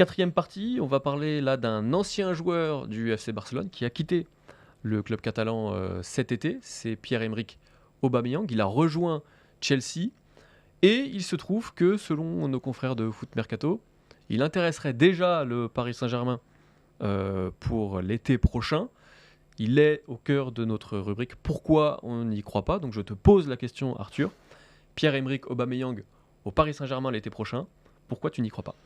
Quatrième partie, on va parler là d'un ancien joueur du FC Barcelone qui a quitté le club catalan cet été. C'est Pierre-Emerick Aubameyang. Il a rejoint Chelsea et il se trouve que, selon nos confrères de Foot Mercato, il intéresserait déjà le Paris Saint-Germain pour l'été prochain. Il est au cœur de notre rubrique Pourquoi on n'y croit pas. Donc je te pose la question, Arthur. Pierre-Emerick Aubameyang au Paris Saint-Germain l'été prochain. Pourquoi tu n'y crois pas?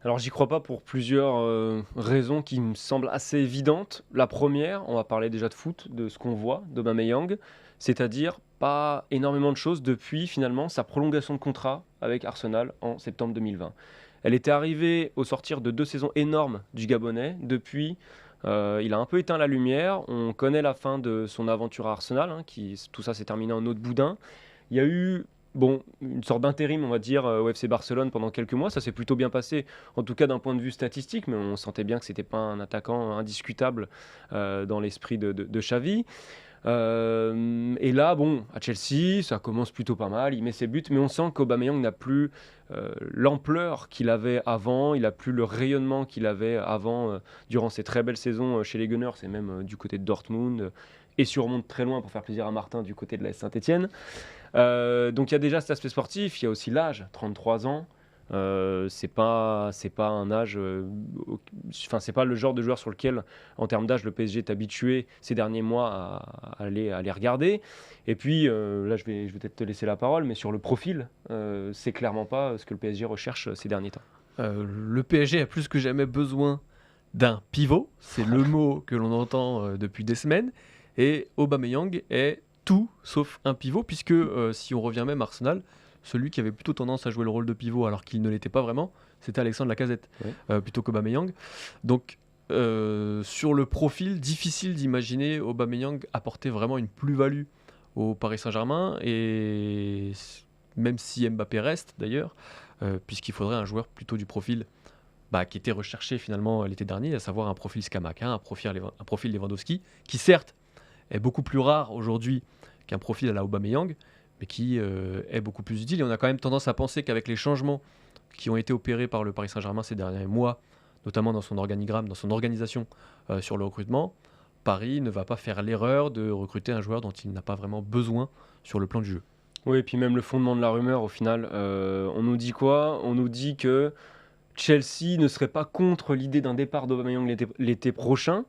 Alors j'y crois pas pour plusieurs raisons qui me semblent assez évidentes. La première, on va parler déjà de foot, de ce qu'on voit d'Aubameyang, c'est-à-dire pas énormément de choses depuis finalement sa prolongation de contrat avec Arsenal en septembre 2020. Elle était arrivée au sortir de 2 saisons énormes du Gabonais. Depuis, il a un peu éteint la lumière. On connaît la fin de son aventure à Arsenal, tout ça s'est terminé en eau de boudin. Il y a eu une sorte d'intérim, on va dire, au FC Barcelone pendant quelques mois. Ça s'est plutôt bien passé, en tout cas d'un point de vue statistique, mais on sentait bien que ce n'était pas un attaquant indiscutable dans l'esprit de Xavi. Et là, à Chelsea, ça commence plutôt pas mal, il met ses buts, mais on sent qu'Aubameyang n'a plus l'ampleur qu'il avait avant, il n'a plus le rayonnement qu'il avait avant, durant ses très belles saisons chez les Gunners, et même du côté de Dortmund, et surmonte très loin pour faire plaisir à Martin du côté de la Saint-Etienne. Donc il y a déjà cet aspect sportif, il y a aussi l'âge, 33 ans. C'est pas un âge, c'est pas le genre de joueur sur lequel, en termes d'âge, le PSG est habitué ces derniers mois à aller regarder. Et puis là, je vais peut-être te laisser la parole, mais sur le profil, c'est clairement pas ce que le PSG recherche ces derniers temps. Le PSG a plus que jamais besoin d'un pivot. C'est le mot que l'on entend depuis des semaines. Et Aubameyang est tout sauf un pivot, puisque si on revient même à Arsenal, celui qui avait plutôt tendance à jouer le rôle de pivot alors qu'il ne l'était pas vraiment, c'était Alexandre Lacazette, Oui. plutôt qu'Aubameyang. Donc sur le profil, difficile d'imaginer Aubameyang apporter vraiment une plus-value au Paris Saint-Germain, et même si Mbappé reste d'ailleurs, puisqu'il faudrait un joueur plutôt du profil qui était recherché finalement l'été dernier, à savoir un profil Scamacca, un profil Lewandowski, qui certes est beaucoup plus rare aujourd'hui qu'un profil à la Aubameyang, mais qui est beaucoup plus utile. Et on a quand même tendance à penser qu'avec les changements qui ont été opérés par le Paris Saint-Germain ces derniers mois, notamment dans son organigramme, dans son organisation sur le recrutement, Paris ne va pas faire l'erreur de recruter un joueur dont il n'a pas vraiment besoin sur le plan du jeu. Oui, et puis même le fondement de la rumeur, au final, on nous dit quoi? On nous dit que Chelsea ne serait pas contre l'idée d'un départ d'Aubameyang l'été prochain,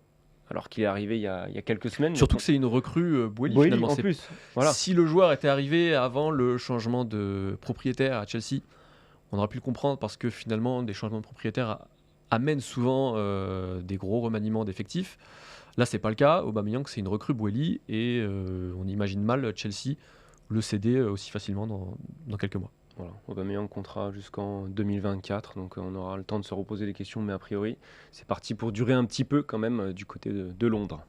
alors qu'il est arrivé il y a quelques semaines. Surtout que c'est une recrue Boeli Boehly, finalement. en plus. Voilà. Si le joueur était arrivé avant le changement de propriétaire à Chelsea, on aurait pu le comprendre, parce que finalement des changements de propriétaire amènent souvent des gros remaniements d'effectifs. Là, c'est pas le cas. Aubameyang, c'est une recrue Boeli, et on imagine mal Chelsea le céder aussi facilement dans quelques mois. Voilà, Aubameyang contrat jusqu'en 2024, donc on aura le temps de se reposer les questions, mais a priori, c'est parti pour durer un petit peu quand même du côté de Londres.